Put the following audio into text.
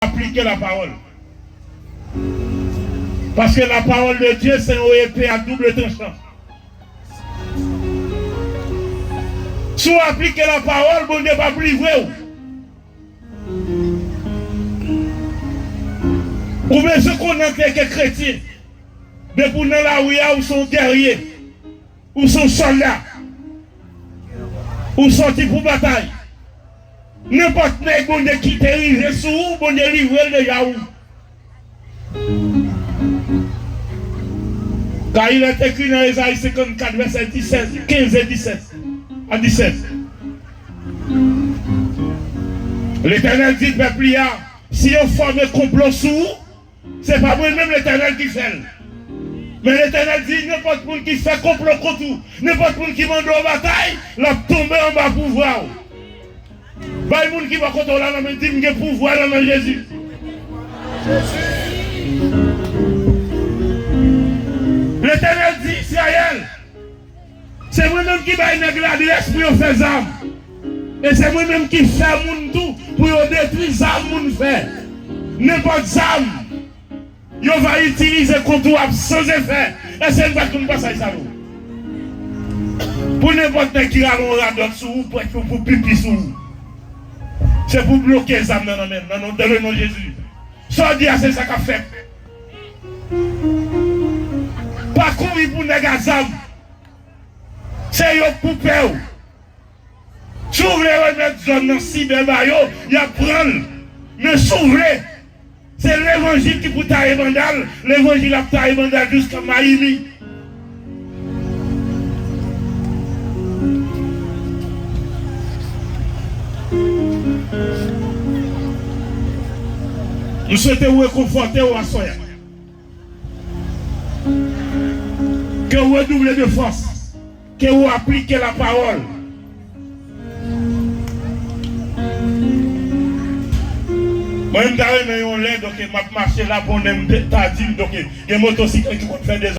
appliquer la parole. Parce que la parole de Dieu, c'est une épée à double tranchant. Si vous appliquez la parole, bon Dieu va pas livrer. Ou bien ceux qu'on a été chrétiens, mais pour nous là où sont guerriers, où sont soldats, ou sortis pour bataille. N'importe quel qui te rive sous vous, bon Dieu livre déjà où. Car il est écrit dans Ésaïe 54, verset 15 et 17 à 17. L'Éternel dit, peuple, si on forme un complot sous vous, c'est pas moi-même l'Éternel qui fait. Mais l'Éternel dit, n'importe qui fait complot contre vous, n'importe qui mande en bataille, l'a tombé en bas pouvoir. Pas les gens qui va contre la main, dit que pouvoir dans Jésus. L'Éternel dit, Israël, c'est moi-même qui va l'adresse pour faire âme. Et c'est moi-même qui fait mon tout pour détruire les âmes fait. N'importe âme, il va utiliser contre vous sans effet. Et c'est pas comme ça ça. Pour n'importe qui a un radar sur vous, pour pipi sur vous. C'est pour bloquer les âmes dans le nom de Jésus. Ça dit, c'est ça qu'a fait. Pas courir pour les âmes. C'est un poupée. Si vous voulez remettre zone dans cyberbayo, il y a prendre. Mais si vous voulez, c'est l'évangile qui peut tailler vandal, l'évangile a taillé vandal jusqu'à Maïmi. Nous souhaitons vous réconforter au assoya. Que vous redoublez de force, que vous appliquez la parole. Moi, je suis donc je marche là pour me dire, donc il y a des motocyclettes qui vont faire des